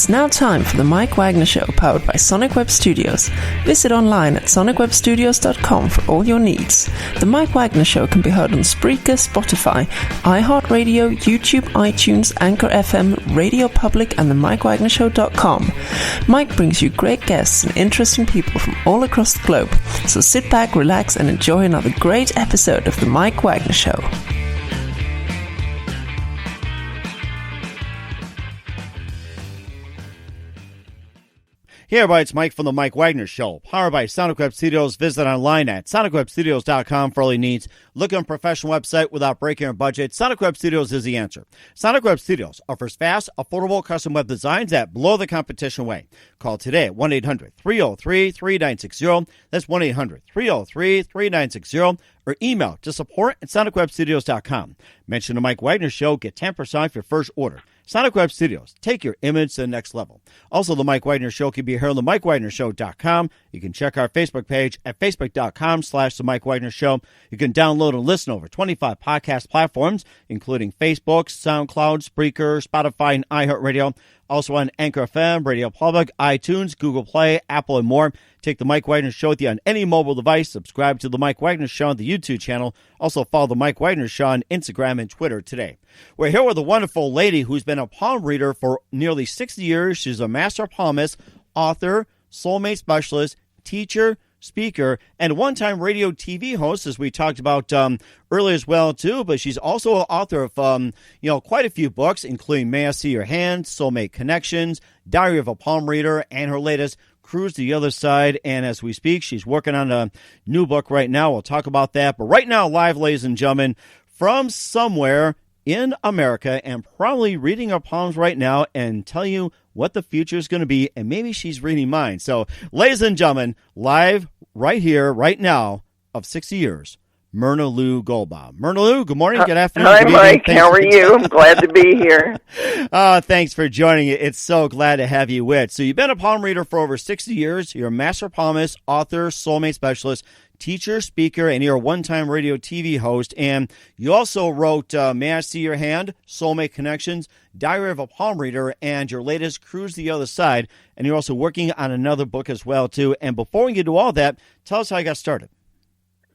It's now time for the Mike Wagner Show, powered by Sonic Web Studios. Visit online at sonicwebstudios.com for all your needs. The Mike Wagner Show can be heard on Spreaker, Spotify, iHeartRadio, YouTube, iTunes, Anchor FM, Radio Public, and the MikeWagnerShow.com. Mike brings you great guests and interesting people from all across the globe. So sit back, relax, and enjoy another great episode of the Mike Wagner Show. Hey everybody, it's Mike from the Mike Wagner Show, powered by Sonic Web Studios. Visit online at sonicwebstudios.com for all your needs. Look on a professional website without breaking your budget. Sonic Web Studios is the answer. Sonic Web Studios offers fast, affordable custom web designs that blow the competition away. Call today at 1-800-303-3960. That's 1-800-303-3960. Or email to support@sonicwebstudios.com. Mention the Mike Wagner Show. Get 10% off your first order. Sonic Web Studios. Take your image to the next level. Also, the Mike Wagner Show can be heard on the MikeWagnerShow.com. You can check our Facebook page at Facebook.com/The Mike Wagner Show. You can download and listen over 25 podcast platforms, including Facebook, SoundCloud, Spreaker, Spotify, and iHeartRadio. Also on Anchor FM, Radio Public, iTunes, Google Play, Apple, and more. Take the Mike Wagner Show with you on any mobile device. Subscribe to the Mike Wagner Show on the YouTube channel. Also follow the Mike Wagner Show on Instagram and Twitter today. We're here with a wonderful lady who's been a palm reader for nearly 60 years. She's a master palmist, author, soulmate specialist, teacher, speaker, and one-time radio TV host, as we talked about earlier as well, too. But she's also an author of, quite a few books, including May I See Your Hand, Soulmate Connections, Diary of a Palm Reader, and her latest, Cruise to the Other Side. And as we speak, she's working on a new book right now. We'll talk about that. But right now, live, ladies and gentlemen, from somewhere in America, and probably reading her palms right now and tell you what the future is going to be, and maybe she's reading mine. So, ladies and gentlemen, live right here, right now, of 60 years, Myrna Lou Goldbaum. Myrna Lou, good morning, good afternoon. Hi, Mike. How are you? I'm glad to be here. Thanks for joining. It's so glad to have you with. So you've been a palm reader for over 60 years. You're a master palmist, author, soulmate specialist, teacher, speaker, and you're a one-time radio TV host. And you also wrote May I See Your Hand, Soulmate Connections, Diary of a Palm Reader, and your latest, Cruise to the Other Side. And you're also working on another book as well, too. And before we get to all that, tell us how you got started.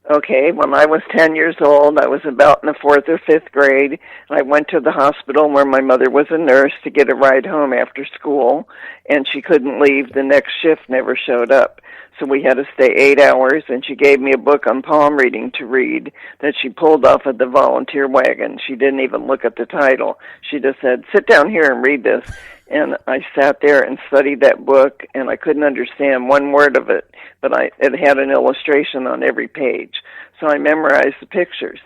Okay, when I was 10 years old, I was about in the 4th or 5th grade, and I went to the hospital where my mother was a nurse to get a ride home after school, and she couldn't leave. The next shift never showed up. So we had to stay 8 hours, and she gave me a book on palm reading to read that she pulled off of the volunteer wagon. She didn't even look at the title. She just said, "Sit down here and read this." And I sat there and studied that book, and I couldn't understand one word of it, but it had an illustration on every page. So I memorized the pictures.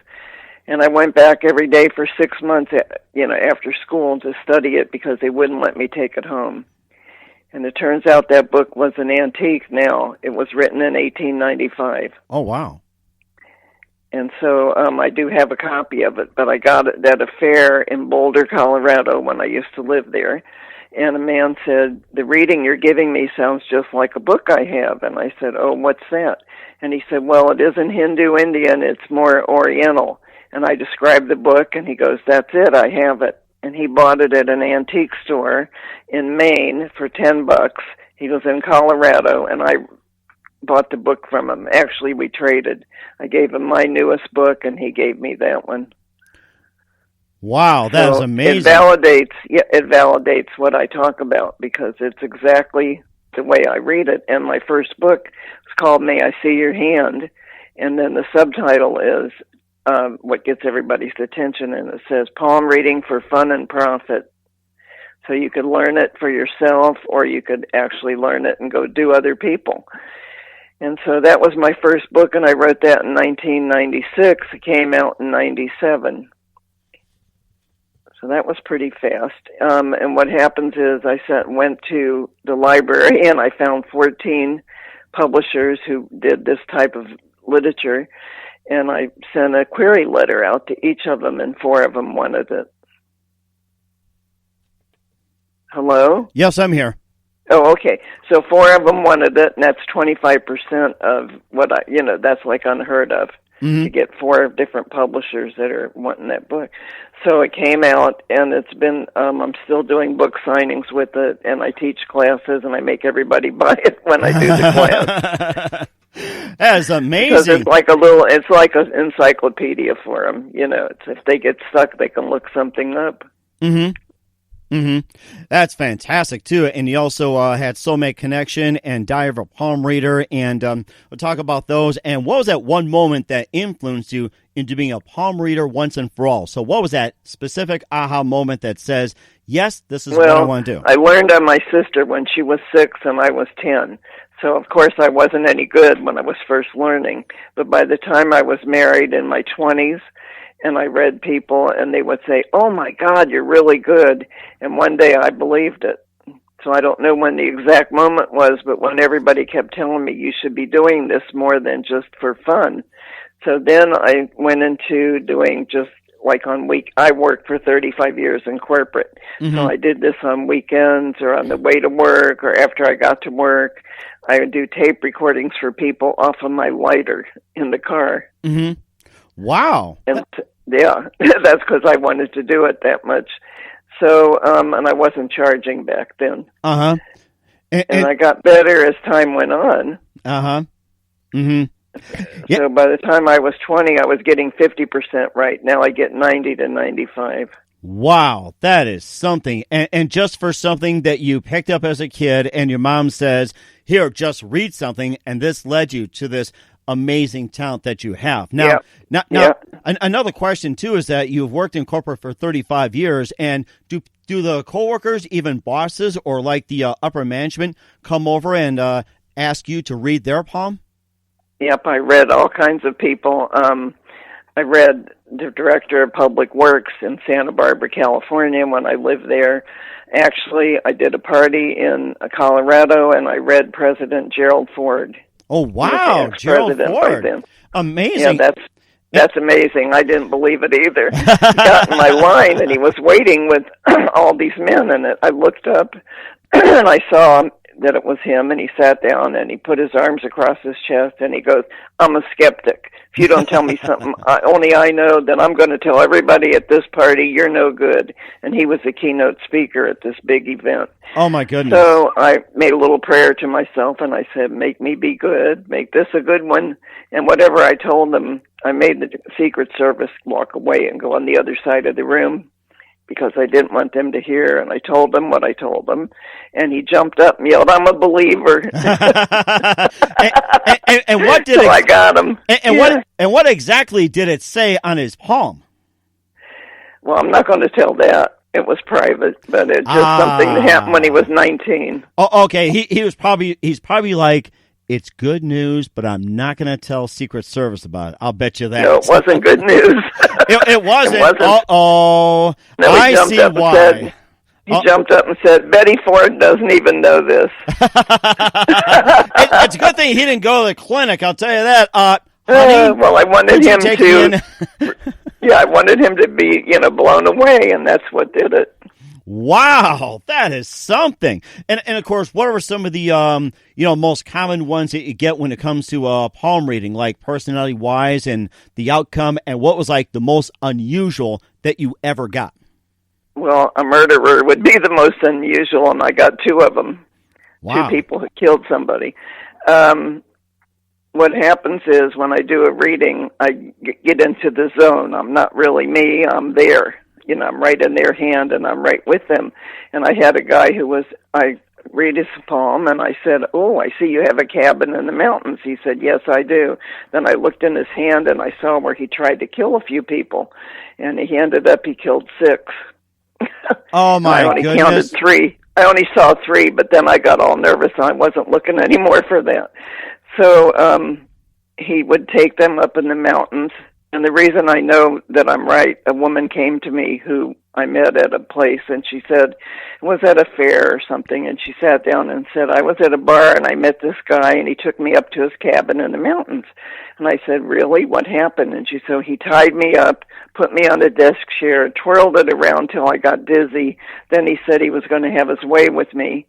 And I went back every day for 6 months, after school to study it because they wouldn't let me take it home. And it turns out that book was an antique now. It was written in 1895. Oh, wow. And so I do have a copy of it, but I got it at a fair in Boulder, Colorado when I used to live there. And a man said, "The reading you're giving me sounds just like a book I have." And I said, "Oh, what's that?" And he said, "Well, it isn't Hindu Indian, it's more Oriental." And I described the book, and he goes, "That's it, I have it." And he bought it at an antique store in Maine for $10. He was in Colorado, and I bought the book from him. Actually, we traded. I gave him my newest book, and he gave me that one. Wow, that is amazing. It validates what I talk about because it's exactly the way I read it. And my first book is called May I See Your Hand, and then the subtitle is what gets everybody's attention, and it says Palm Reading for Fun and Profit. So you could learn it for yourself, or you could actually learn it and go do other people. And so that was my first book, and I wrote that in 1996. It came out in 97. So that was pretty fast. And what happens is I went to the library, and I found 14 publishers who did this type of literature, and I sent a query letter out to each of them, and 4 of them wanted it. Hello? Yes, I'm here. Oh, okay. So 4 of them wanted it, and that's 25% of what that's like unheard of. to get 4 different publishers that are wanting that book. So it came out, and it's been, I'm still doing book signings with it, and I teach classes, and I make everybody buy it when I do the class. That is amazing. Because it's like an encyclopedia for them. You know, it's, if they get stuck, they can look something up. Mm-hmm. Mm-hmm. That's fantastic, too. And you also had Soulmate Connection and Diary of a Palm Reader, and we'll talk about those. And what was that one moment that influenced you into being a palm reader once and for all? So what was that specific aha moment that says, yes, this is what I want to do? I learned on my sister when she was 6 and I was 10. So, of course, I wasn't any good when I was first learning. But by the time I was married in my 20s, and I read people, and they would say, oh, my God, you're really good. And one day I believed it. So I don't know when the exact moment was, but when everybody kept telling me you should be doing this more than just for fun. So then I went into doing just like I worked for 35 years in corporate. Mm-hmm. So I did this on weekends or on the way to work or after I got to work. I would do tape recordings for people off of my lighter in the car. Mm-hmm. Wow. And yeah, that's because I wanted to do it that much. So, and I wasn't charging back then. Uh-huh. And I got better as time went on. Uh-huh. Mm-hmm. Yep. So by the time I was 20, I was getting 50% right. Now I get 90 to 95. Wow, that is something. And just for something that you picked up as a kid and your mom says, here, just read something, and this led you to this amazing talent that you have. Now, another question, too, is that you've worked in corporate for 35 years, and do the coworkers, even bosses, or like the upper management, come over and ask you to read their palm? Yep, I read all kinds of people. I read the director of public works in Santa Barbara, California, when I lived there. Actually, I did a party in Colorado, and I read President Gerald Ford. Oh, wow, Gerald Ford. Amazing. Yeah, that's amazing. I didn't believe it either. He got in my line, and he was waiting with all these men, and I looked up, and I saw that it was him, and he sat down, and he put his arms across his chest, and he goes, I'm a skeptic. If you don't tell me something only I know, then I'm going to tell everybody at this party you're no good. And he was the keynote speaker at this big event. Oh, my goodness. So I made a little prayer to myself, and I said, make me be good, make this a good one. And whatever I told them, I made the Secret Service walk away and go on the other side of the room, because I didn't want them to hear, and I told them what I told them, and he jumped up and yelled, I'm a believer. and what did so I got him. And what exactly did it say on his palm? Well, I'm not going to tell that. It was private, but it's just something that happened when he was 19. Oh, okay. He's probably like, it's good news, but I'm not going to tell Secret Service about it. I'll bet you that. No, it wasn't good news. It wasn't. Uh-oh. No, I see why. He jumped up and said, Betty Ford doesn't even know this. It's a good thing he didn't go to the clinic, I'll tell you that. Honey, well, I wanted him to. Yeah, I wanted him to be, blown away, and that's what did it. Wow, that is something. And of course, what are some of the most common ones that you get when it comes to palm reading, like personality-wise and the outcome, and what was like the most unusual that you ever got? Well, a murderer would be the most unusual, and I got 2 of them. Wow. 2 people who killed somebody. What happens is when I do a reading, I get into the zone. I'm not really me, I'm there. I'm right in their hand, and I'm right with them. And I had a guy I read his palm, and I said, oh, I see you have a cabin in the mountains. He said, yes, I do. Then I looked in his hand, and I saw where he tried to kill a few people. And he killed 6. Oh, my goodness. I only counted 3. I only saw 3, but then I got all nervous, and I wasn't looking anymore for that. So he would take them up in the mountains. And the reason I know that I'm right, a woman came to me who I met at a place, and she said, it was at a fair or something, and she sat down and said, I was at a bar, and I met this guy, and he took me up to his cabin in the mountains. And I said, really? What happened? And she said, he tied me up, put me on a desk chair, twirled it around till I got dizzy. Then he said he was going to have his way with me.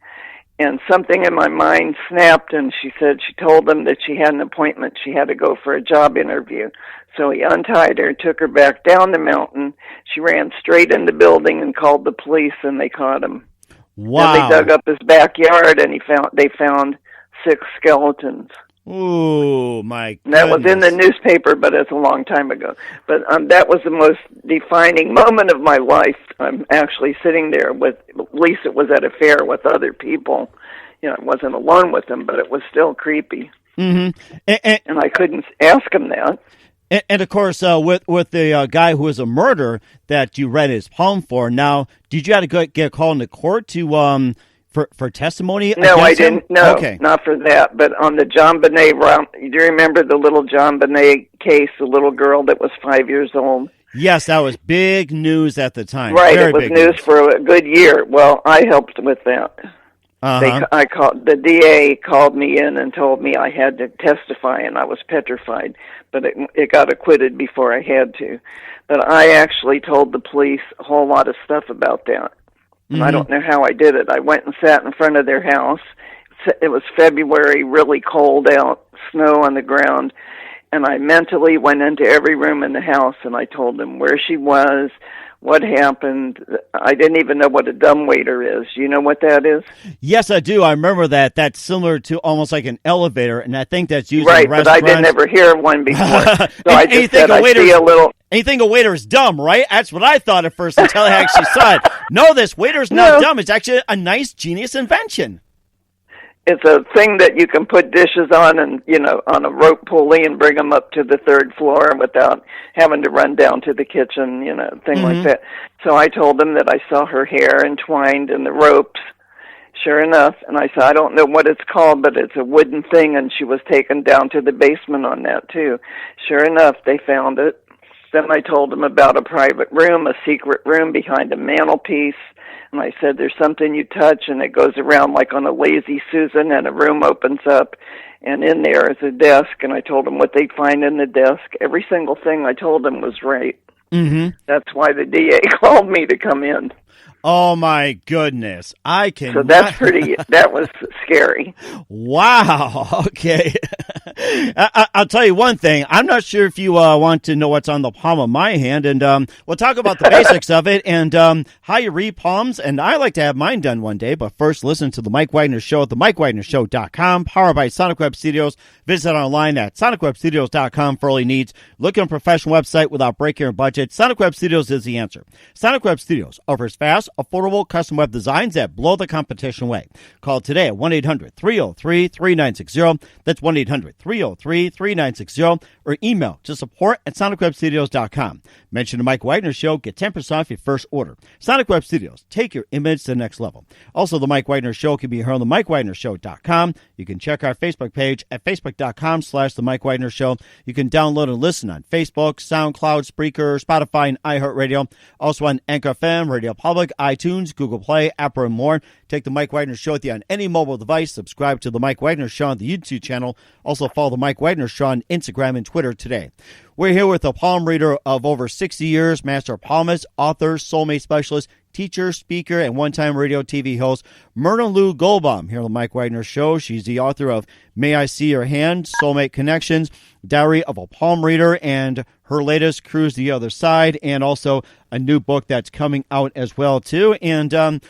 And something in my mind snapped, and she said she told them that she had an appointment. She had to go for a job interview. So he untied her, took her back down the mountain. She ran straight in the building and called the police, and they caught him. Wow. Then they dug up his backyard, and they found 6 skeletons. Ooh, my goodness. That was in the newspaper, but it's a long time ago. But that was the most defining moment of my life. I'm actually sitting there with, at least it was at a fair with other people. You know, I wasn't alone with them, but it was still creepy. Mm-hmm. And I couldn't ask him that. And of course, with the guy who was a murderer that you read his palm for, now, did you have to get called into court to for testimony? No, I didn't. No, okay. Not for that. But on the John Bonet round, do you remember the little John Bonet case, the little girl that was 5 years old? Yes, that was big news at the time. Right, Very it was big news for a good year. Well, I helped with that. Uh-huh. The DA called me in and told me I had to testify, and I was petrified. But it got acquitted before I had to. But I actually told the police a whole lot of stuff about that. And Mm-hmm. I don't know how I did it. I went and sat in front of their house. It was February, really cold out, snow on the ground. And I mentally went into every room in the house, and I told them where she was, what happened. I didn't even know what a dumbwaiter is. You know what that is? Yes, I do. I remember that. That's similar to almost like an elevator, and I think that's used right, in but restaurants. I didn't ever hear one before. So I just said I see a little... Anything a waiter is dumb, right? That's what I thought at first until I actually saw it. No, this waiter's not dumb. It's actually a nice, genius invention. It's a thing that you can put dishes on and, you know, on a rope pulley and bring them up to the 3rd floor without having to run down to the kitchen, you know, thing like that. So I told them that I saw her hair entwined in the ropes, sure enough. And I said, I don't know what it's called, but it's a wooden thing, and she was taken down to the basement on that, too. Sure enough, they found it. Then I told them about a private room, a secret room behind a mantelpiece. And I said, there's something you touch, and it goes around like on a Lazy Susan, and a room opens up, and in there is a desk. And I told them what they'd find in the desk. Every single thing I told them was right. Mm-hmm. That's why the DA called me to come in. Oh, my goodness. I can. So that was scary. Wow. Okay. I'll tell you one thing. I'm not sure if you want to know what's on the palm of my hand, and we'll talk about the basics of it and how you read palms. And I like to have mine done one day, but first listen to the Mike Wagner Show at themikewagnershow.com, powered by Sonic Web Studios. Visit online at sonicwebstudios.com for all your needs. Look at a professional website without breaking your budget. Sonic Web Studios is the answer. Sonic Web Studios offers fast, affordable custom web designs that blow the competition away. Call today at 1-800-303-3960. That's 1-800-303-3960. Or email to support@sonicwebstudios.com. Mention the Mike Wagner Show. Get 10% off your first order. Sonic Web Studios. Take your image to the next level. Also, the Mike Wagner Show can be heard on the MikeWagnerShow.com. You can check our Facebook page at facebook.com/the Mike Wagner Show. You can download and listen on Facebook, SoundCloud, Spreaker, Spotify, and iHeartRadio. Also on Anchor FM, Radio Public, iTunes, Google Play, Apple, and more. Take the Mike Wagner Show with you on any mobile device. Subscribe to the Mike Wagner Show on the YouTube channel. Also follow the Mike Wagner Show on Instagram and Twitter today. We're here with a palm reader of over 60 years, master palmist, author, soulmate specialist, teacher, speaker, and one-time radio TV host, Myrna Lou Goldbaum, here on the Mike Wagner Show. She's the author of May I See Your Hand, Soulmate Connections, Diary of a Palm Reader, and her latest, Cruise the Other Side, and also a new book that's coming out as well, too. And of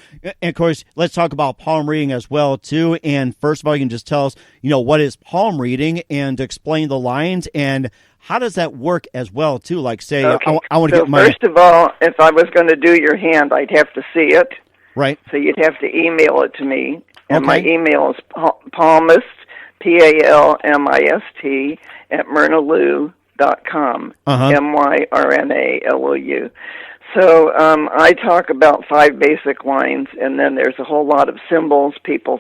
course, let's talk about palm reading as well, too. And first of all, you can just tell us, what is palm reading and explain the lines and how does that work as well, too? Like, say, okay. I want to get my... First of all, if I was going to do your hand, I'd have to see it. Right. So you'd have to email it to me. And okay. my email is palmist, PALMIST, at myrnalou.com, MYRNALOU. So I talk about 5 basic lines, and then there's a whole lot of symbols.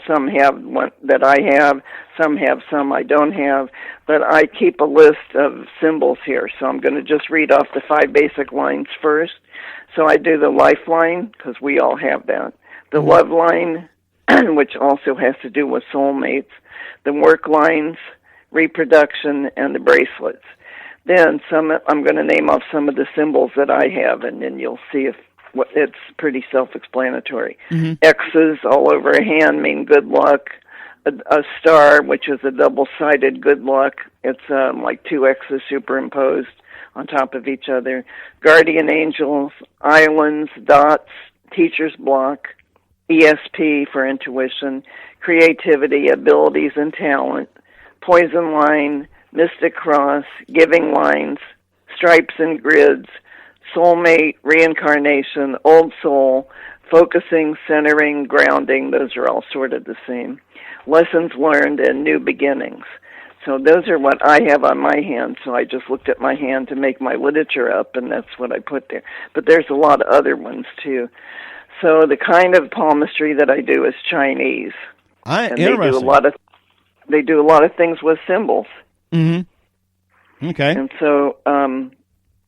Some have one that I have, some I don't have, but I keep a list of symbols here. So I'm going to just read off the 5 basic lines first. So I do the lifeline, because we all have that. The love line, which also has to do with soulmates. The work lines, reproduction, and the bracelets. Then I'm going to name off some of the symbols that I have, and then you'll see if it's pretty self-explanatory. Mm-hmm. X's all over a hand mean good luck. A star, which is a double-sided good luck. It's like 2 X's superimposed. on top of each other. Guardian angels, islands, dots, teacher's block, ESP for intuition, creativity, abilities, and talent, poison line, mystic cross, giving lines, stripes and grids, soulmate, reincarnation, old soul, focusing, centering, grounding. Those are all sort of the same. Lessons learned and new beginnings. So those are what I have on my hand. So I just looked at my hand to make my literature up, and that's what I put there. But there's a lot of other ones, too. So the kind of palmistry that I do is Chinese. And Interesting. They do a lot of things with symbols. Mm-hmm. Okay. And so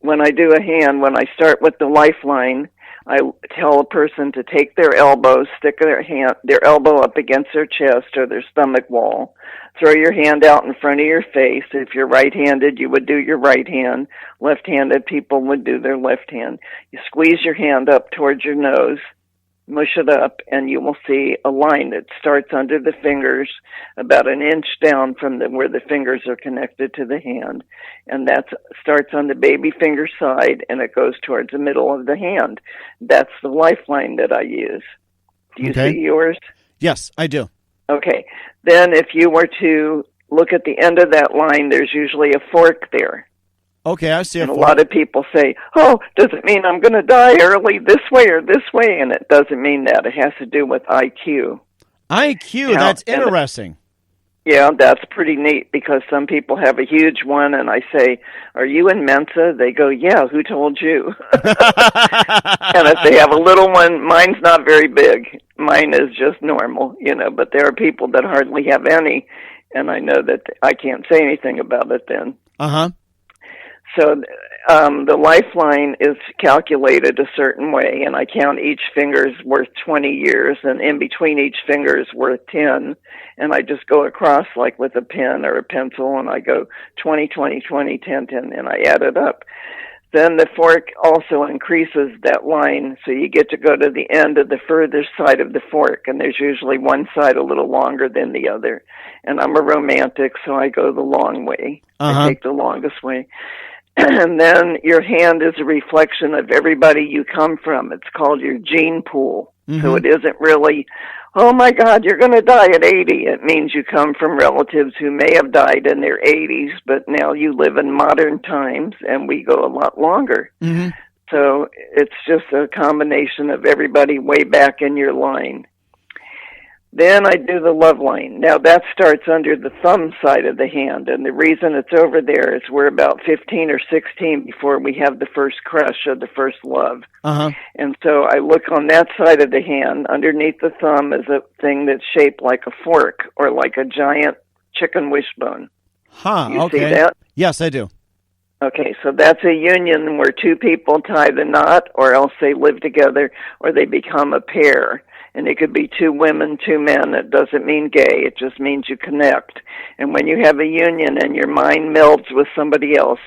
when I do a hand, when I start with the lifeline, I tell a person to take their elbow, stick their elbow up against their chest or their stomach wall, throw your hand out in front of your face. If you're right-handed, you would do your right hand. Left-handed people would do their left hand. You squeeze your hand up towards your nose, mush it up, and you will see a line that starts under the fingers about an inch down from where the fingers are connected to the hand. And that starts on the baby finger side, and it goes towards the middle of the hand. That's the lifeline that I use. Do you see yours? Yes, I do. Okay. Then if you were to look at the end of that line, there's usually a fork there. Okay, I see. And a lot of people say, oh, does it mean I'm going to die early this way or this way? And it doesn't mean that. It has to do with IQ. IQ, that's interesting. Yeah, that's pretty neat because some people have a huge one, and I say, are you in Mensa? They go, yeah, who told you? And if they have a little one, mine's not very big. Mine is just normal, but there are people that hardly have any, and I know that I can't say anything about it then. Uh-huh. So the lifeline is calculated a certain way, and I count each finger's worth 20 years, and in between each finger is worth 10, and I just go across like with a pen or a pencil, and I go 20, 20, 20, 10, 10, and I add it up. Then the fork also increases that line, so you get to go to the end of the furthest side of the fork, and there's usually one side a little longer than the other. And I'm a romantic, so I go the long way. I take the longest way. And then your hand is a reflection of everybody you come from. It's called your gene pool. Mm-hmm. So it isn't really, oh my God, you're going to die at 80. It means you come from relatives who may have died in their 80s, but now you live in modern times, and we go a lot longer. Mm-hmm. So it's just a combination of everybody way back in your line. Then I do the love line. Now that starts under the thumb side of the hand, and the reason it's over there is we're about 15 or 16 before we have the first crush or the first love. Uh-huh. And so I look on that side of the hand. Underneath the thumb is a thing that's shaped like a fork or like a giant chicken wishbone. You see that? Yes, I do. Okay, so that's a union where two people tie the knot, or else they live together, or they become a pair. And it could be two women, two men. It doesn't mean gay. It just means you connect. And when you have a union and your mind melds with somebody else,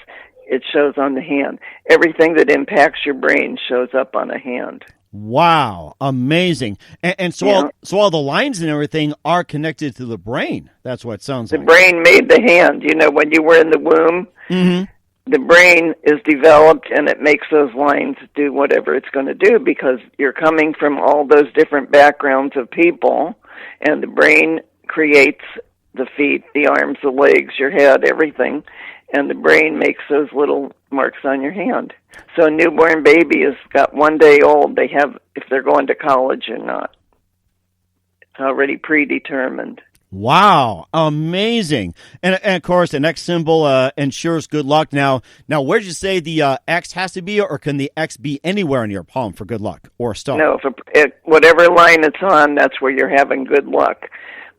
it shows on the hand. Everything that impacts your brain shows up on a hand. Wow, amazing. And so all the lines and everything are connected to the brain. That's what it sounds like. The brain made the hand. When you were in the womb, the brain is developed, and it makes those lines do whatever it's going to do because you're coming from all those different backgrounds of people, and the brain creates the feet, the arms, the legs, your head, everything, and the brain makes those little marks on your hand. So a newborn baby has got 1 day old. They have, if they're going to college or not. It's already predetermined. Wow, amazing. And of course, the next symbol ensures good luck. Now, where did you say the X has to be, or can the X be anywhere in your palm for good luck or a star? No, whatever line it's on, that's where you're having good luck.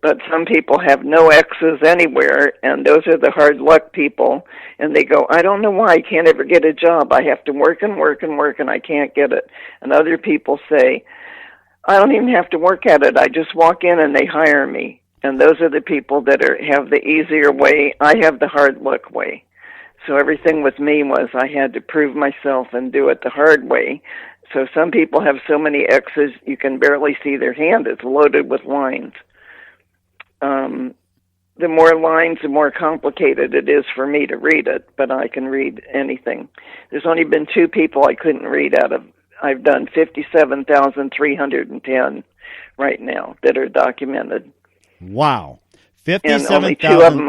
But some people have no X's anywhere, and those are the hard luck people, and they go, I don't know why I can't ever get a job. I have to work and work and work, and I can't get it. And other people say, I don't even have to work at it. I just walk in and they hire me. And those are the people that have the easier way. I have the hard luck way. So everything with me was I had to prove myself and do it the hard way. So some people have so many X's you can barely see their hand. It's loaded with lines. the more lines, the more complicated it is for me to read it, but I can read anything. There's only been 2 people I couldn't read out of. I've done 57,310 right now that are documented. Wow. And 57,000. only 2 of them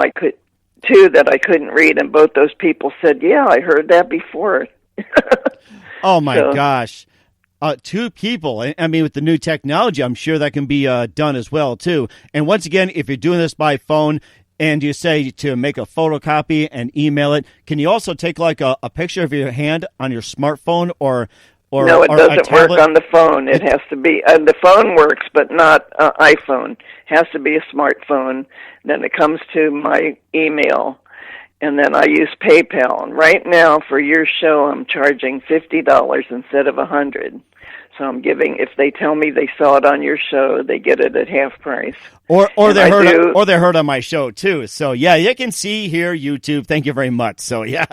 2 that I couldn't read, and both those people said, yeah, I heard that before. Oh, my gosh. 2 people. I mean, with the new technology, I'm sure that can be done as well, too. And once again, if you're doing this by phone and you say to make a photocopy and email it, can you also take like a picture of your hand on your smartphone or no, it doesn't work on the phone. It has to be, the phone works, but not iPhone. It has to be a smartphone. Then it comes to my email, and then I use PayPal. And right now, for your show, I'm charging $50 instead of $100. So I'm giving, if they tell me they saw it on your show, they get it at half price. Or they heard on my show too. So yeah, you can see here YouTube. Thank you very much. So yeah.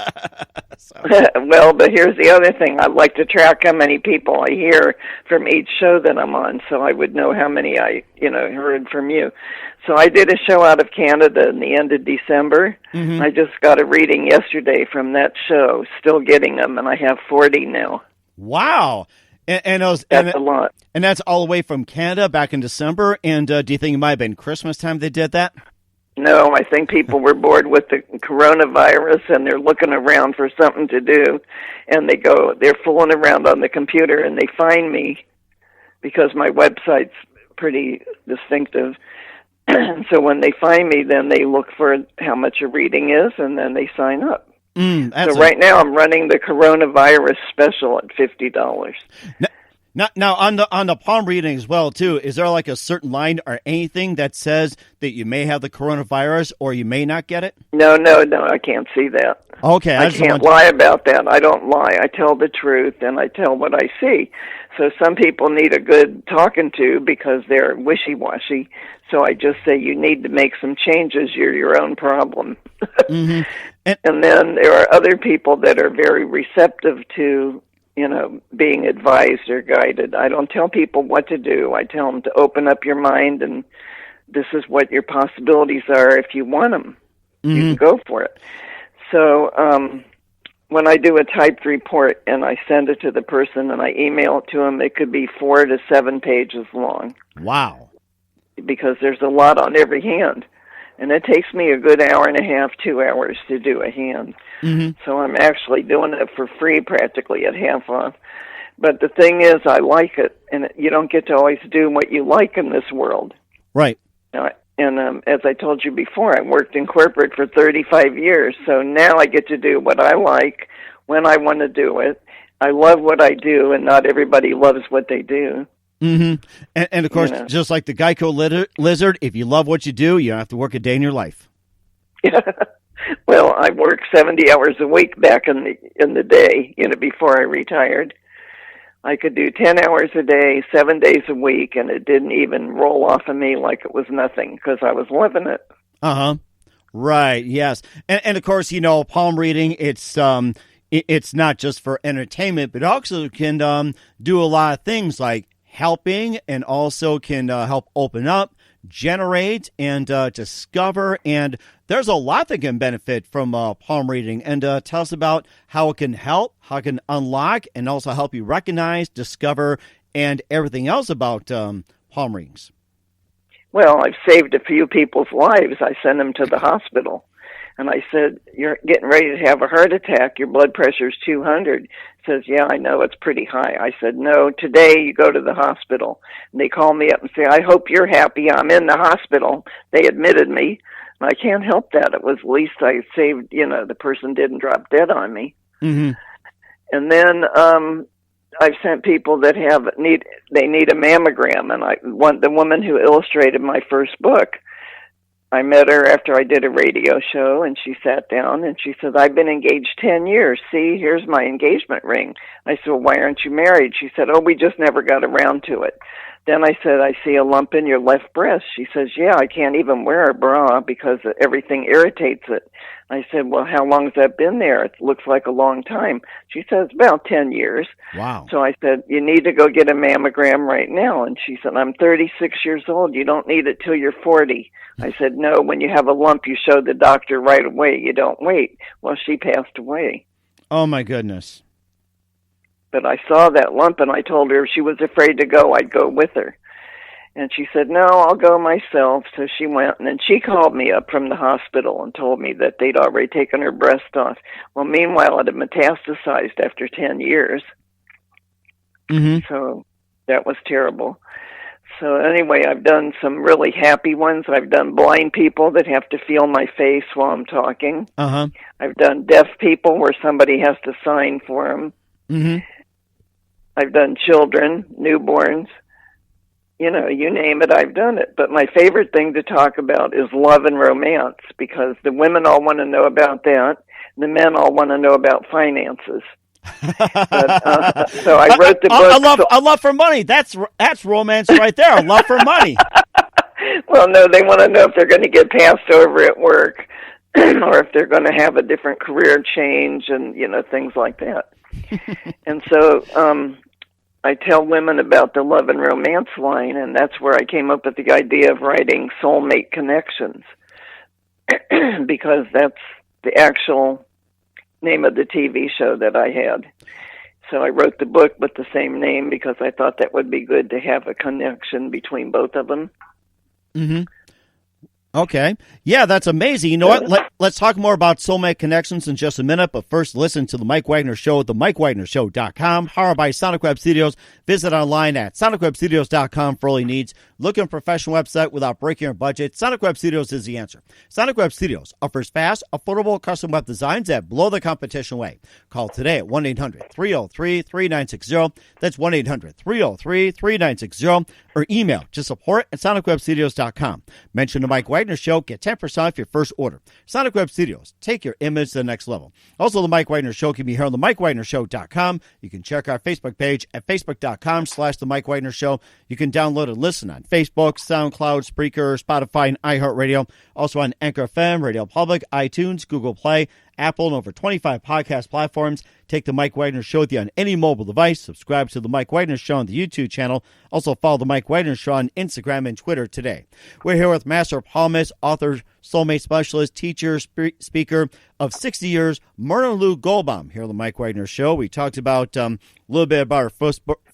Well, but here's the other thing. I like to track how many people I hear from each show that I'm on, so I would know how many I heard from you. So I did a show out of Canada in the end of December. Mm-hmm. I just got a reading yesterday from that show. Still getting them, and I have 40 now. Wow. That's a lot. And that's all the way from Canada back in December. And do you think it might have been Christmas time they did that? No, I think people were bored with the coronavirus and they're looking around for something to do. And they're fooling around on the computer and they find me because my website's pretty distinctive. So when they find me, then they look for how much a reading is and then they sign up. So right now I'm running the coronavirus special at $50. Now on the palm reading as well too, is there like a certain line or anything that says that you may have the coronavirus or you may not get it? No, I can't see that. Okay. I can't lie about that. I don't lie. I tell the truth and I tell what I see. So some people need a good talking to because they're wishy-washy. So I just say you need to make some changes. You're your own problem. Mm-hmm. And then there are other people that are very receptive to, being advised or guided. I don't tell people what to do. I tell them to open up your mind and this is what your possibilities are if you want them. Mm-hmm. You can go for it. So when I do a typed report and I send it to the person and I email it to them, it could be 4 to 7 pages long. Wow. Because there's a lot on every hand. And it takes me a good hour and a half, 2 hours to do a hand. Mm-hmm. So I'm actually doing it for free practically at half off. But the thing is, I like it, and you don't get to always do what you like in this world. Right. And as I told you before, I worked in corporate for 35 years, so now I get to do what I like when I want to do it. I love what I do, and not everybody loves what they do. Mm-hmm. And of course, just like the Geico lizard, if you love what you do, you don't have to work a day in your life. Well, I worked 70 hours a week back in the day, before I retired. I could do 10 hours a day, 7 days a week, and it didn't even roll off of me like it was nothing because I was loving it. Uh-huh. Right, yes. And of course, palm reading, it's not just for entertainment, but also can do a lot of things like helping and also can help open up, generate, and discover. And there's a lot that can benefit from palm reading. And tell us about how it can help, how it can unlock, and also help you recognize, discover, and everything else about palm readings. Well, I've saved a few people's lives. I sent them to the hospital. And I said, you're getting ready to have a heart attack. Your blood pressure's 200. He says, yeah, I know, it's pretty high. I said, no, today you go to the hospital. And they call me up and say, I hope you're happy. I'm in the hospital. They admitted me. And I can't help that. It was at least I saved, the person didn't drop dead on me. Mm-hmm. And then I've sent people that need a mammogram. And the woman who illustrated my first book, I met her after I did a radio show, and she sat down, and she said, I've been engaged 10 years. See, here's my engagement ring. I said, well, why aren't you married? She said, oh, we just never got around to it. Then I said, I see a lump in your left breast. She says, yeah, I can't even wear a bra because everything irritates it. I said, well, how long has that been there? It looks like a long time. She says, about 10 years. Wow. So I said, you need to go get a mammogram right now. And she said, I'm 36 years old. You don't need it till you're 40. I said, no, when you have a lump, you show the doctor right away. You don't wait. Well, she passed away. Oh, my goodness. But I saw that lump, and I told her if she was afraid to go, I'd go with her. And she said, no, I'll go myself. So she went, and then she called me up from the hospital and told me that they'd already taken her breast off. Well, meanwhile, it had metastasized after 10 years. Mm-hmm. So that was terrible. So anyway, I've done some really happy ones. I've done blind people that have to feel my face while I'm talking. Uh-huh. I've done deaf people where somebody has to sign for them. Mm-hmm. I've done children, newborns. You know, you name it, I've done it. But my favorite thing to talk about is love and romance, because the women all want to know about that. The men all want to know about finances. But, so I wrote the book. A love for money. That's romance right there. A love for money. Well, no, they want to know if they're going to get passed over at work or if they're going to have a different career change and, you know, things like that. And so I tell women about the love and romance line, and that's where I came up with the idea of writing Soulmate Connections, because that's the actual name of the TV show that I had. So I wrote the book with the same name because I thought that would be good to have a connection between both of them. Mm-hmm. Okay. Yeah, that's amazing. You know what? Let's talk more about Soulmate Connections in just a minute, but first listen to The Mike Wagner Show at themikewagnershow.com, powered by Sonic Web Studios. Visit online at sonicwebstudios.com for all your needs. Looking for a professional website without breaking your budget? Sonic Web Studios is the answer. Sonic Web Studios offers fast, affordable custom web designs that blow the competition away. Call today at 1-800-303-3960. That's 1-800-303-3960. Or email to support at sonicwebstudios.com. Mention the Mike Wagner Show. Get 10% off your first order. Sonic Web Studios. Take your image to the next level. Also, the Mike Wagner Show can be heard on themikewagnershow.com. You can check our Facebook page at facebook.com/The Mike Wagner Show. You can download and listen on Facebook, SoundCloud, Spreaker, Spotify, and iHeartRadio. Also on Anchor FM, Radio Public, iTunes, Google Play, Apple, and over 25 podcast platforms. Take The Mike Wagner Show with you on any mobile device. Subscribe to The Mike Wagner Show on the YouTube channel. Also follow The Mike Wagner Show on Instagram and Twitter today. We're here with master palmist, author, soulmate specialist, teacher, speaker of 60 years, Myrna Lou Goldbaum, here on The Mike Wagner Show. We talked about a little bit about her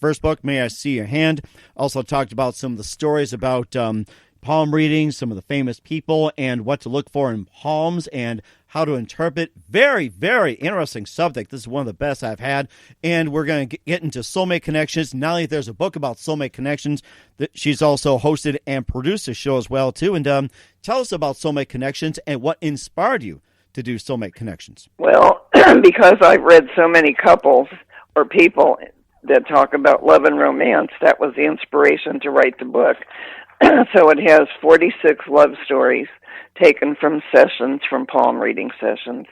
first book, May I See Your Hand. Also talked about some of the stories about palm readings, some of the famous people, and what to look for in palms, and how to interpret. Very, very interesting subject. This is one of the best I've had. And we're going to get into Soulmate Connections. Not only there's a book about Soulmate Connections, that she's also hosted and produced a show as well, too. And tell us about Soulmate Connections and what inspired you to do Soulmate Connections. Well, because I've read so many couples or people that talk about love and romance, that was the inspiration to write the book. So it has 46 love stories taken from sessions, from palm reading sessions.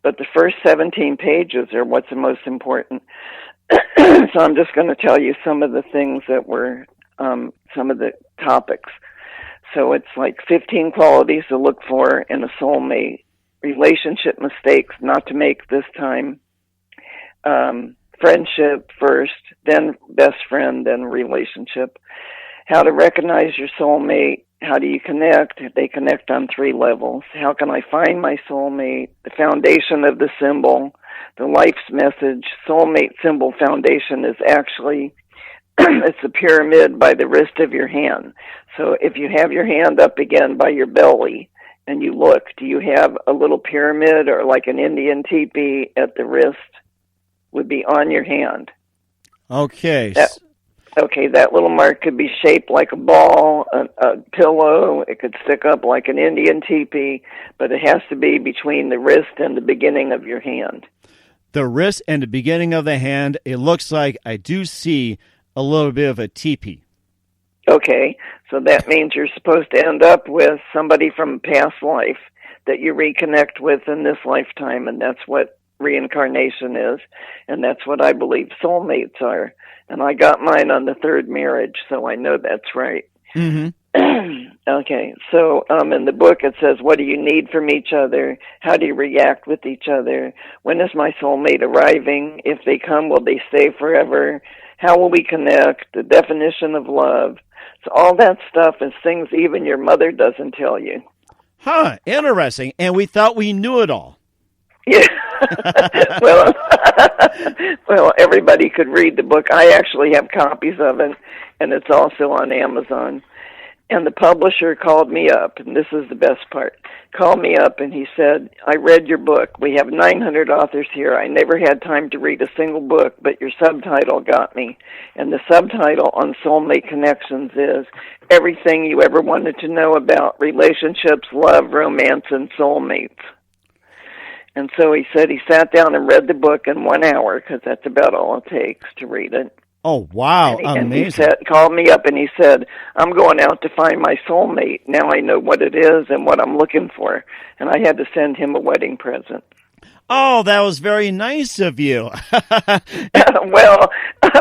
But the first 17 pages are what's the most important. So I'm just going to tell you some of the things that were, some of the topics. So it's like 15 qualities to look for in a soulmate, relationship mistakes not to make this time, friendship first, then best friend, then relationship. How to recognize your soulmate. How do you connect? They connect on 3 levels. How can I find my soulmate? The foundation of the symbol, the life's message. Soulmate symbol foundation is actually, it's a pyramid by the wrist of your hand. So if you have your hand up again by your belly and you look, do you have a little pyramid or like an Indian teepee at the wrist would be on your hand? Okay. Okay, that little mark could be shaped like a ball, a pillow. It could stick up like an Indian teepee, but it has to be between the wrist and the beginning of your hand. The wrist and the beginning of the hand, it looks like I do see a little bit of a teepee. Okay, so that means you're supposed to end up with somebody from a past life that you reconnect with in this lifetime, and that's what reincarnation is, and that's what I believe soulmates are. And I got mine on the 3rd marriage, so I know that's right. Mm-hmm. Okay, so in the book it says, what do you need from each other? How do you react with each other? When is my soulmate arriving? If they come, will they stay forever? How will we connect? The definition of love. So all that stuff is things even your mother doesn't tell you. Huh, interesting. And we thought we knew it all. Yeah. well, well, everybody could read the book. I actually have copies of it, and it's also on Amazon. And the publisher called me up, and this is the best part. Called me up, and he said, I read your book. We have 900 authors here. I never had time to read a single book, but your subtitle got me. And the subtitle on Soulmate Connections is everything you ever wanted to know about relationships, love, romance, and soulmates. And so he said he sat down and read the book in 1 hour, because that's about all it takes to read it. Oh, wow. And Amazing. he called me up and he said, I'm going out to find my soulmate. Now I know what it is and what I'm looking for. And I had to send him a wedding present. Oh, that was very nice of you. Well,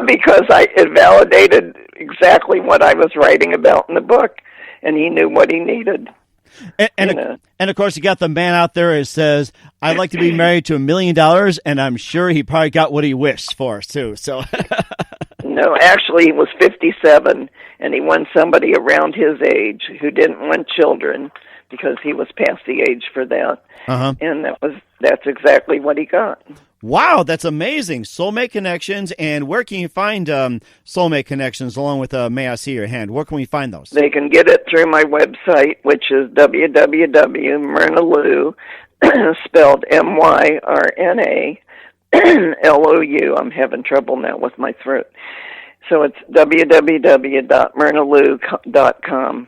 because it validated exactly what I was writing about in the book, and he knew what he needed. And of course, you got the man out there who says, I'd like to be married to $1 million, and I'm sure he probably got what he wished for, too. So, No, actually, he was 57, and he won somebody around his age who didn't want children because he was past the age for that. And that's exactly what he got. Wow, that's amazing. Soulmate Connections, and where can you find Soulmate Connections along with May I See Your Hand? Where can we find those? They can get it through my website, which is www.myrnalou, spelled M-Y-R-N-A, L-O-U. I'm having trouble now with my throat. So it's www.myrnalou.com.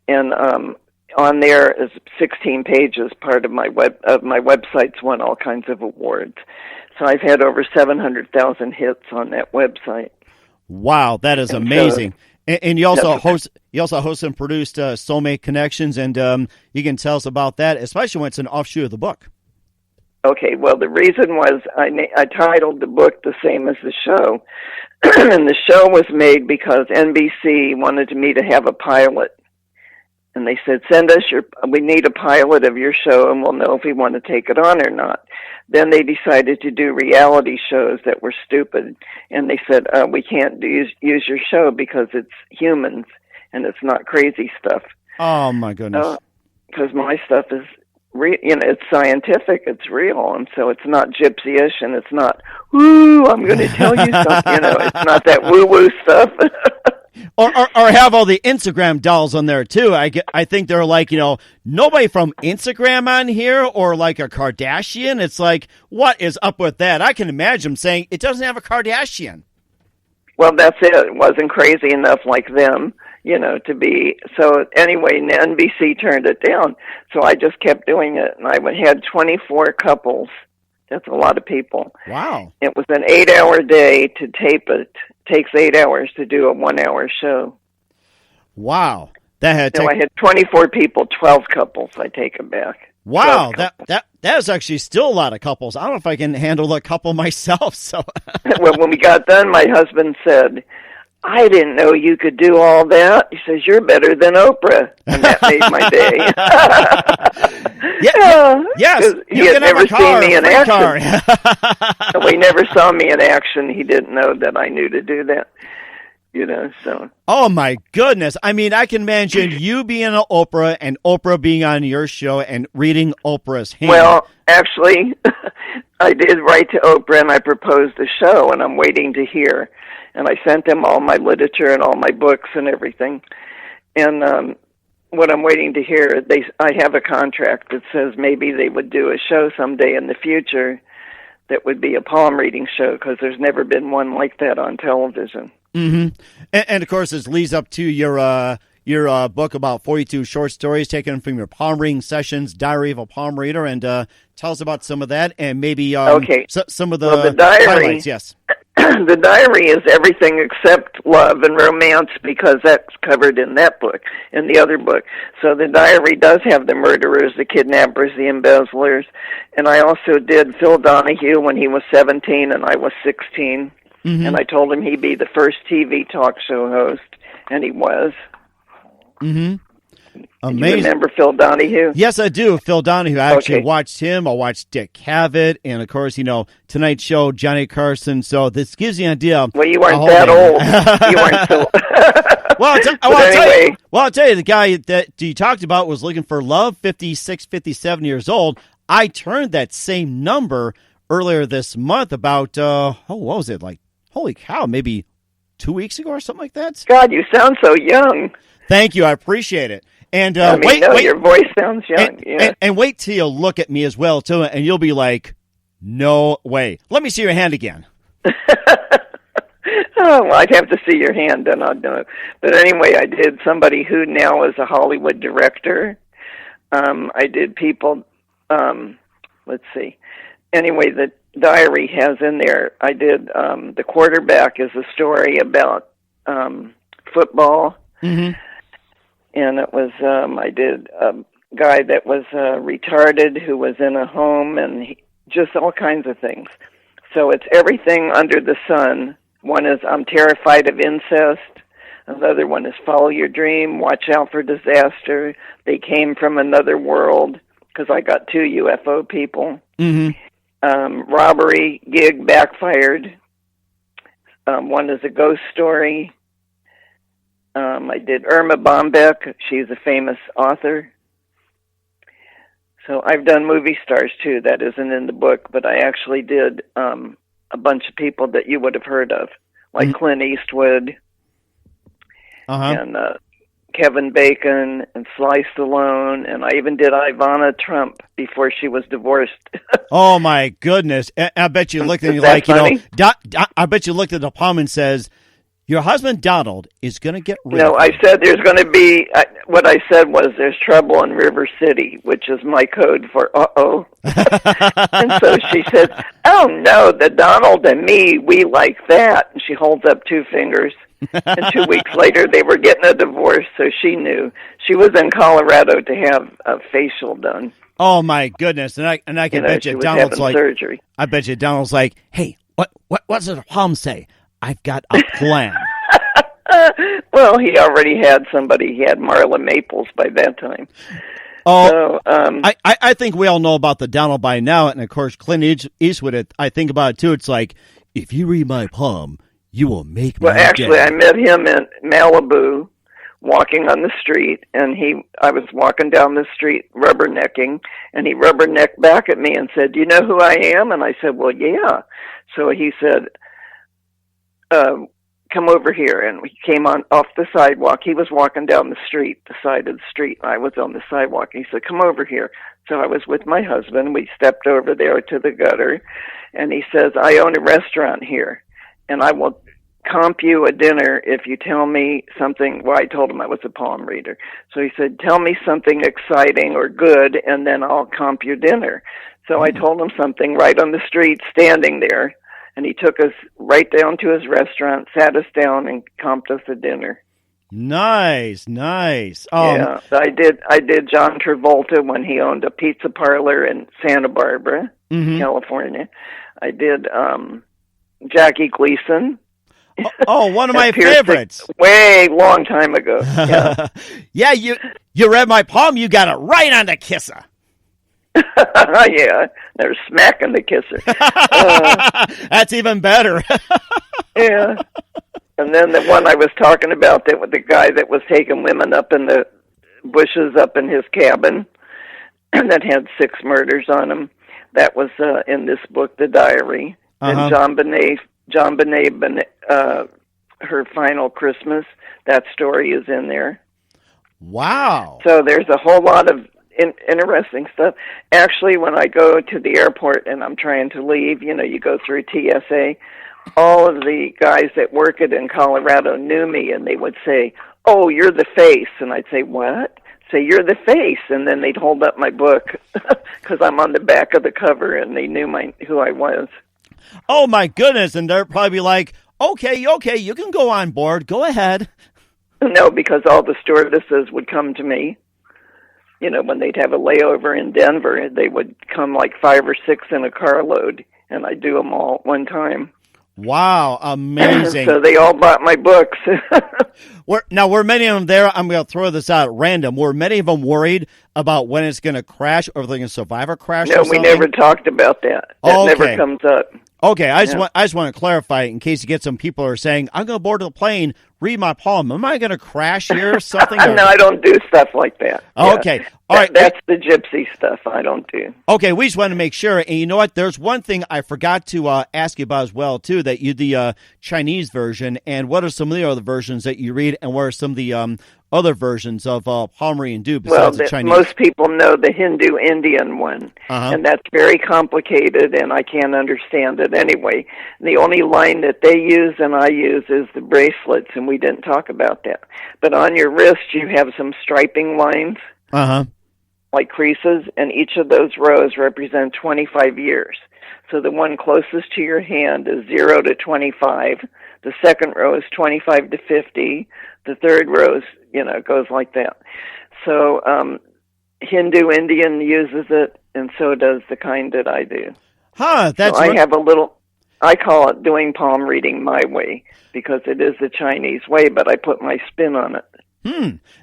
And on there is 16 pages. Part of my website's won all kinds of awards. So I've had over 700,000 hits on that website. Wow, that is amazing. And you also host and produced Soulmate Connections, and you can tell us about that, especially when it's an offshoot of the book. Okay, well, the reason was I titled the book the same as the show, and the show was made because NBC wanted me to have a pilot. And they said, we need a pilot of your show, and we'll know if we want to take it on or not. Then they decided to do reality shows that were stupid. And they said, we can't use your show because it's humans, and it's not crazy stuff. Oh, my goodness. Because my stuff is, it's scientific, it's real, and so it's not gypsy-ish, and it's not, woo, I'm going to tell you something. It's not that woo-woo stuff. Or have all the Instagram dolls on there, too. I think they're like, nobody from Instagram on here or like a Kardashian. It's like, what is up with that? I can imagine them saying it doesn't have a Kardashian. Well, that's it. It wasn't crazy enough like them, to be. So anyway, NBC turned it down. So I just kept doing it. And I had 24 couples. That's a lot of people. Wow. It was an 8-hour day to tape it. Takes 8 hours to do a 1-hour show. Wow. I had 24 people, 12 couples. I take it back. Wow. That is actually still a lot of couples. I don't know if I can handle a couple myself. So Well, when we got done, my husband said, I didn't know you could do all that. He says, you're better than Oprah. And that made my day. Yes. He had never seen me in action. He never saw me in action. He didn't know that I knew to do that. So. Oh, my goodness. I mean, I can imagine you being on Oprah and Oprah being on your show and reading Oprah's hand. Well, actually, I did write to Oprah and I proposed a show, and I'm waiting to hear. And I sent them all my literature and all my books and everything. And what I'm waiting to hear, I have a contract that says maybe they would do a show someday in the future that would be a palm reading show, because there's never been one like that on television. Mm-hmm. And of course, this leads up to your book about 42 short stories taken from your palm reading sessions, Diary of a Palm Reader, and tell us about some of that, and maybe some of the diary, highlights. Yes. The diary is everything except love and romance, because that's covered in that book, in the other book. So the diary does have the murderers, the kidnappers, the embezzlers, and I also did Phil Donahue when he was 17 and I was 16, and I told him he'd be the first TV talk show host, and he was. Mm-hmm. Amazing. Do you remember Phil Donahue? Yes, I do. Phil Donahue. I actually Okay. watched him. I watched Dick Cavett. And, of course, Tonight Show, Johnny Carson. So this gives you an idea. Well, you weren't that old. You weren't so... I'll tell you, the guy that you talked about was looking for love, 56, 57 years old. I turned that same number earlier this month about, what was it? Like, holy cow, maybe 2 weeks ago or something like that? God, you sound so young. Thank you. I appreciate it. And wait, your voice sounds young. And wait till you look at me as well, too, and you'll be like, no way. Let me see your hand again. Oh, well, I'd have to see your hand, then I'd know. But anyway, I did somebody who now is a Hollywood director. I did people, let's see. Anyway, the diary has in there, I did, the quarterback is a story about football. Mm-hmm. And it was, I did a guy that was retarded who was in a home and just all kinds of things. So it's everything under the sun. One is I'm terrified of incest. Another one is follow your dream, watch out for disaster. They came from another world, because I got 2 UFO people. Mm-hmm. Robbery gig backfired. One is a ghost story. I did Irma Bombeck. She's a famous author. So I've done movie stars, too. That isn't in the book, but I actually did a bunch of people that you would have heard of, like Clint Eastwood and Kevin Bacon and Sly Stallone, and I even did Ivana Trump before she was divorced. Oh, my goodness. I bet you looked at me like, I bet you looked at the palm and says, your husband, Donald, is going to get rid of No, I said there's going to be, what I said was there's trouble in River City, which is my code for uh-oh. And so she said, oh, no, the Donald and me, we like that. And she holds up 2 fingers. And 2 weeks later, they were getting a divorce, so she knew. She was in Colorado to have a facial done. Oh, my goodness. And I can bet you Donald's like, surgery. I bet you Donald's like, hey, what does the palm say? I've got a plan. Well, he already had somebody. He had Marla Maples by that time. Oh, so, I think we all know about the Donald by now. And, of course, Clint Eastwood, I think about it, too. It's like, if you read my palm, you will make me Well, actually, day. I met him in Malibu walking on the street, and I was walking down the street rubbernecking, and he rubbernecked back at me and said, do you know who I am? And I said, well, yeah. So he said, come over here, and we came off the sidewalk. He was walking down the street, the side of the street. I was on the sidewalk. He said, come over here. So I was with my husband. We stepped over there to the gutter, and he says, I own a restaurant here, and I will comp you a dinner if you tell me something. Well, I told him I was a palm reader. So he said, tell me something exciting or good, and then I'll comp your dinner. So I told him something right on the street, standing there. And he took us right down to his restaurant, sat us down, and comped us a dinner. Nice. Yeah, I did John Travolta when he owned a pizza parlor in Santa Barbara, California. I did Jackie Gleason. Oh, one of my favorites. Way long time ago. Yeah, yeah. You read my palm. You got it right on the kisser. Yeah, they're smacking the kisser. That's even better. Yeah. And then the one I was talking about, that with the guy that was taking women up in the bushes up in his cabin, and that had 6 murders on him. That was in this book, The Diary. And John Bonet, Her Final Christmas. That story is in there. Wow. So there's a whole lot of interesting stuff. Actually, when I go to the airport and I'm trying to leave, you go through TSA, all of the guys that work it in Colorado knew me, and they would say, oh, you're the face. And I'd say, what? Say, you're the face. And then they'd hold up my book because I'm on the back of the cover, and they knew who I was. Oh, my goodness. And they're probably like, okay, you can go on board. Go ahead. No, because all the stewardesses would come to me. When they'd have a layover in Denver, they would come like 5 or 6 in a carload, and I'd do them all at one time. Wow, amazing. So they all bought my books. Were many of them there? I'm going to throw this out at random. Were many of them worried about when it's going to crash or if they're going to survive a crash? No, we never talked about that. That never comes up. Okay, I just want to clarify in case you get some people who are saying, I'm going to board the plane, read my palm. Am I going to crash here or something? No, I don't do stuff like that. Okay. All right. That's the gypsy stuff I don't do. Okay, we just want to make sure. And you know what? There's one thing I forgot to ask you about as well, too, that you the Chinese version. And what are some of the other versions that you read? And what are some of the other versions of palmistry and do besides the Chinese? Most people know the Hindu-Indian one, and that's very complicated, and I can't understand it anyway. The only line that they use and I use is the bracelets, and we didn't talk about that. But on your wrist, you have some striping lines, like creases, and each of those rows represent 25 years. So the one closest to your hand is 0 to 25. The second row is 25 to 50. The third row is, goes like that. So Hindu Indian uses it, and so does the kind that I do. That's I call it doing palm reading my way, because it is the Chinese way, but I put my spin on it.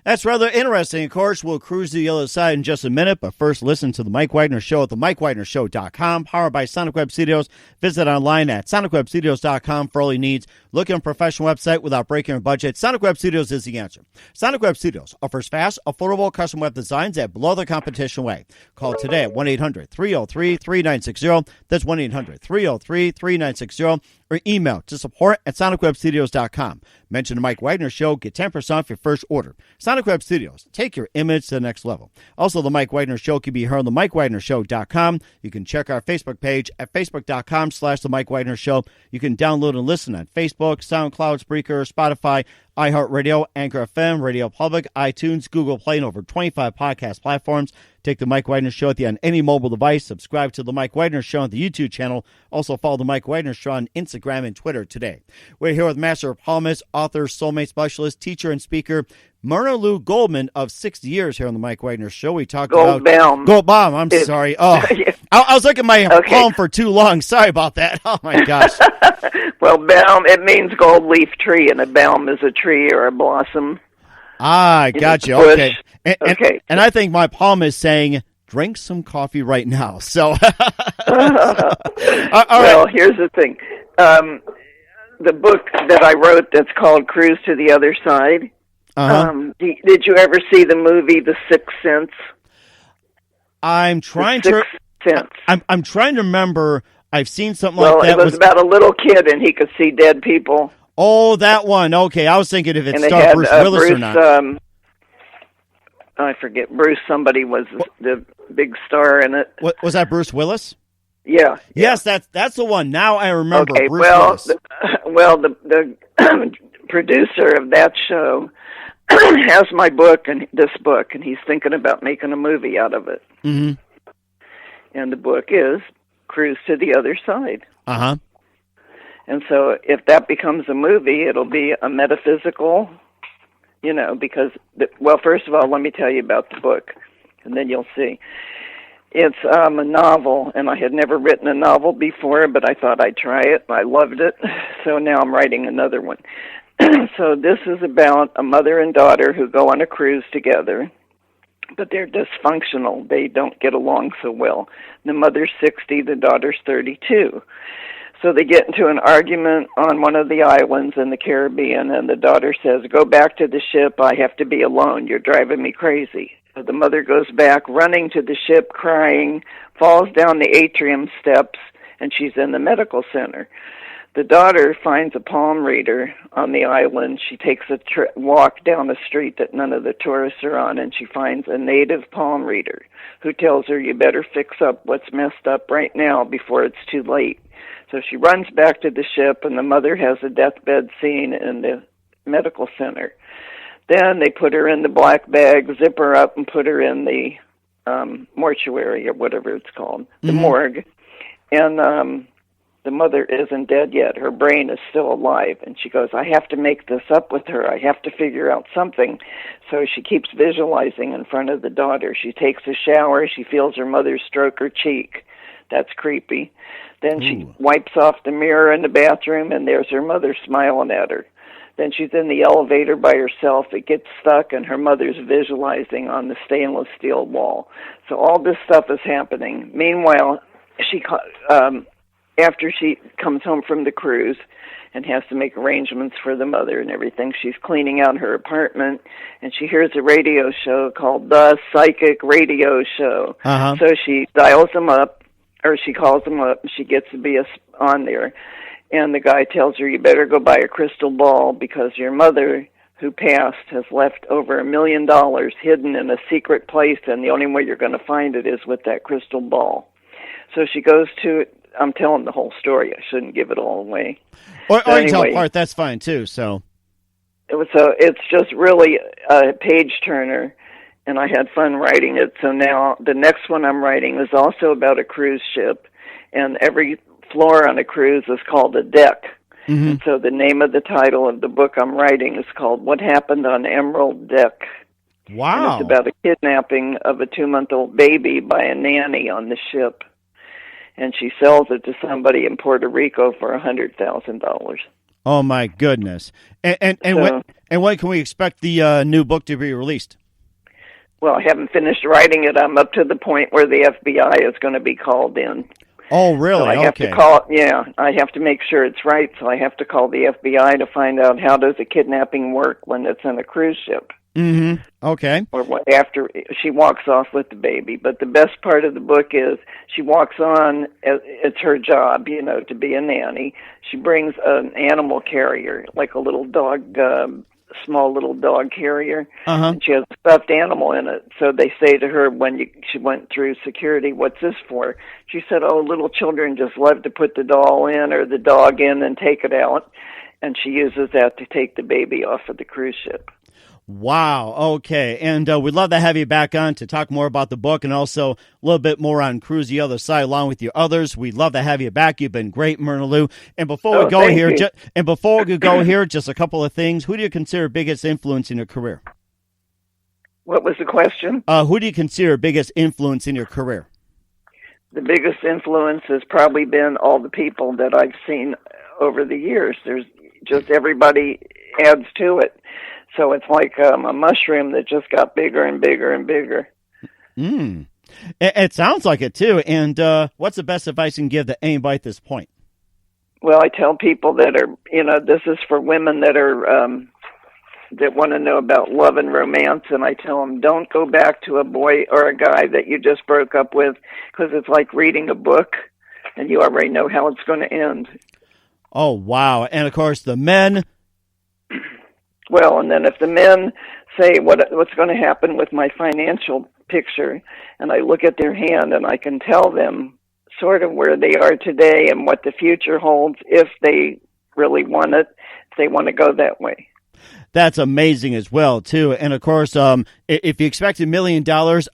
That's rather interesting. Of course, we'll cruise to the other side in just a minute, but first listen to The Mike Wagner Show at themikewagnershow.com, powered by Sonic Web Studios. Visit online at sonicwebstudios.com for all your needs. Look at a professional website without breaking your budget. Sonic Web Studios is the answer. Sonic Web Studios offers fast, affordable custom web designs at below the competition way. Call today at 1-800-303-3960. That's 1-800-303-3960. Or email to support@sonicwebstudios.com. Mention the Mike Wagner Show. Get 10% off your first order. Sonic Web Studios. Take your image to the next level. Also, the Mike Wagner Show can be heard on the MikeWagnerShow.com. You can check our Facebook page at facebook.com/the Mike Wagner Show. You can download and listen on Facebook, SoundCloud, Spreaker, Spotify, iHeartRadio, Anchor FM, Radio Public, iTunes, Google Play, and over 25 podcast platforms. Take the Mike Wagner Show on any mobile device. Subscribe to the Mike Wagner Show on the YouTube channel. Also follow the Mike Wagner Show on Instagram and Twitter today. We're here with Master of Palmist, author, soulmate specialist, teacher, and speaker, Myrna Lou Goldbaum of 60 years here on the Mike Wagner Show. We talked about Goldbaum. I'm sorry. Oh, I was looking at my palm for too long. Sorry about that. Oh my gosh. Well, baum, it means gold leaf tree, and a baum is a tree or a blossom. I got you. Okay. And I think my palm is saying, drink some coffee right now. So, all well, here's the thing. The book that I wrote that's called Cruise to the Other Side. Did you ever see the movie The Sixth Sense? I'm trying to remember. I've seen something like that. Well, it was about a little kid and he could see dead people. Oh, that one. Okay, I was thinking if it starred Bruce Willis or not. I forget. Bruce somebody was the big star in it. Was that Bruce Willis? Yeah. Yes, that's the one. Now I remember. Okay, Bruce Willis. The producer of that show has my book and he's thinking about making a movie out of it. Mm-hmm. And the book is Cruise to the Other Side. Uh-huh. And so if that becomes a movie, it'll be a metaphysical, because, first of all, let me tell you about the book, and then you'll see. It's a novel, and I had never written a novel before, but I thought I'd try it. I loved it, so now I'm writing another one. So this is about a mother and daughter who go on a cruise together, but they're dysfunctional. They don't get along so well. The mother's 60, the daughter's 32. So they get into an argument on one of the islands in the Caribbean, and the daughter says, "Go back to the ship. I have to be alone. You're driving me crazy." So the mother goes back, running to the ship, crying, falls down the atrium steps, and she's in the medical center. The daughter finds a palm reader on the island. She takes a walk down a street that none of the tourists are on, and she finds a native palm reader who tells her, "You better fix up what's messed up right now before it's too late." So she runs back to the ship, and the mother has a deathbed scene in the medical center. Then they put her in the black bag, zip her up, and put her in the mortuary, or whatever it's called, the morgue. And the mother isn't dead yet. Her brain is still alive. And she goes, "I have to make this up with her. I have to figure out something." So she keeps visualizing in front of the daughter. She takes a shower. She feels her mother stroke her cheek. That's creepy. Then she wipes off the mirror in the bathroom, and there's her mother smiling at her. Then she's in the elevator by herself. It gets stuck, and her mother's visualizing on the stainless steel wall. So all this stuff is happening. Meanwhile, after she comes home from the cruise and has to make arrangements for the mother and everything, she's cleaning out her apartment, and she hears a radio show called The Psychic Radio Show. So she dials them up, or she calls them up, and she gets to be on there. And the guy tells her, you better go buy a crystal ball because your mother, who passed, has left over $1 million hidden in a secret place, and the only way you're going to find it is with that crystal ball. So she goes to, I'm telling the whole story. I shouldn't give it all away. Or anyway, you tell part, that's fine too. So it's just really a page-turner, and I had fun writing it. So now the next one I'm writing is also about a cruise ship, and every floor on a cruise is called a deck. And so the name of the title of the book I'm writing is called What Happened on Emerald Deck. Wow. And it's about a kidnapping of a 2-month-old baby by a nanny on the ship. And she sells it to somebody in Puerto Rico for $100,000. Oh, my goodness. And when can we expect the new book to be released? Well, I haven't finished writing it. I'm up to the point where the FBI is going to be called in. Oh, really? So I have to call. Yeah, I have to make sure it's right. So I have to call the FBI to find out how does a kidnapping work when it's on a cruise ship. Okay. Or what, after she walks off with the baby. But the best part of the book is she walks on. It's her job, to be a nanny. She brings an animal carrier, like a little dog. Small little dog carrier, and she has a stuffed animal in it. So they say to her when she went through security, what's this for? She said, oh, little children just love to put the doll in or the dog in and take it out, and she uses that to take the baby off of the cruise ship. Wow, okay. And we'd love to have you back on to talk more about the book and also a little bit more on Cruise the Other Side along with your others. We'd love to have you back. You've been great, Myrna Lou. And before we go here, just a couple of things. Who do you consider biggest influence in your career? What was the question? Who do you consider biggest influence in your career? The biggest influence has probably been all the people that I've seen over the years. There's just everybody adds to it. So it's like a mushroom that just got bigger and bigger and bigger. It sounds like it, too. And what's the best advice you can give to anybody at this point? Well, I tell people that are, this is for women that are that want to know about love and romance, and I tell them, don't go back to a boy or a guy that you just broke up with, because it's like reading a book, and you already know how it's going to end. Oh, wow. And, of course, the men... Well, and then if the men say what's going to happen with my financial picture, and I look at their hand and I can tell them sort of where they are today and what the future holds if they really want it, if they want to go that way. That's amazing as well, too. And, of course, if you expect $1 million,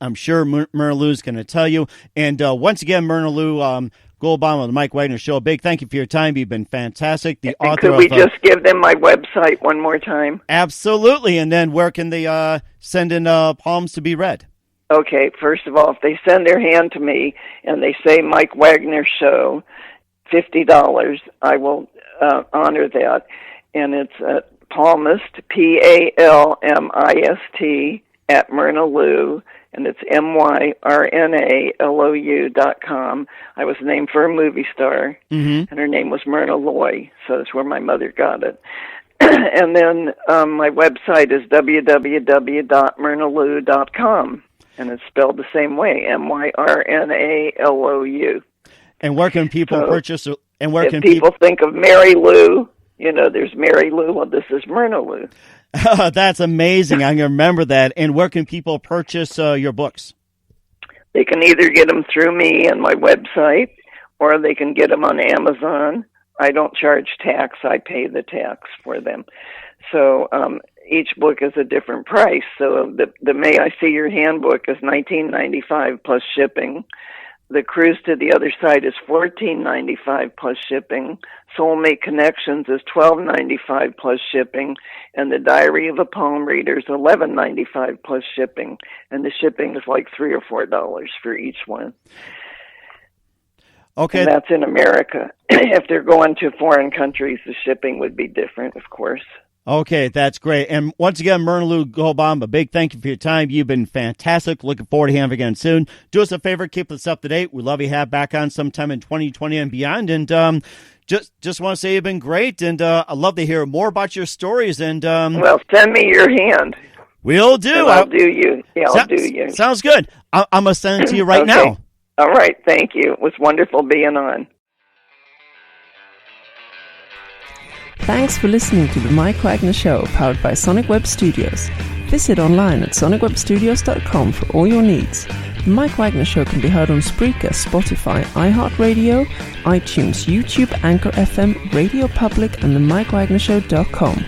I'm sure Myrna Lou's going to tell you. And once again, Myrna Lou Goldbaum on the Mike Wagner Show. Big thank you for your time. You've been fantastic. The author could we just give them my website one more time? Absolutely. And then where can they send in palms to be read? Okay. First of all, if they send their hand to me and they say Mike Wagner Show, $50, I will honor that. And it's palmist, PALMIST, at Myrna Lou, and it's MYRNALOU.com. I was named for a movie star, and her name was Myrna Loy, so that's where my mother got it. And then my website is www.myrnalou.com, and it's spelled the same way, MYRNALOU. And where can people purchase? And where can people think of Mary Lou? There's Mary Lou. Well, this is Myrna Lou. That's amazing. I'm going to remember that. And where can people purchase your books? They can either get them through me and my website, or they can get them on Amazon. I don't charge tax. I pay the tax for them. So each book is a different price. So the May I See Your Handbook is $19.95 plus shipping. The Cruise to the Other Side is $14.95 plus shipping. Soulmate Connections is $12.95 plus shipping, and the Diary of a Palm Reader is $11.95 plus shipping, and the shipping is like $3 or $4 for each one. Okay. And that's in America. If they're going to foreign countries, the shipping would be different, of course. Okay, that's great. And once again, Myrna Lou Goldbaum, a big thank you for your time. You've been fantastic. Looking forward to having you again soon. Do us a favor, keep us up to date. We'd love you to have back on sometime in 2020 and beyond. And just want to say you've been great, and I'd love to hear more about your stories. And well, send me your hand. We'll do. I'll do you. Yeah, I'll do you. Sounds good. I'm going to send it to you right now. All right, thank you. It was wonderful being on. Thanks for listening to the Mike Wagner Show, powered by Sonic Web Studios. Visit online at sonicwebstudios.com for all your needs. The Mike Wagner Show can be heard on Spreaker, Spotify, iHeartRadio, iTunes, YouTube, Anchor FM, Radio Public, and themikewagnershow.com.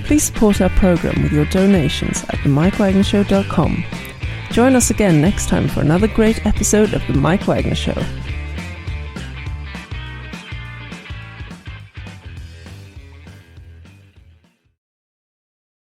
Please support our program with your donations at themikewagnershow.com. Join us again next time for another great episode of The Mike Wagner Show.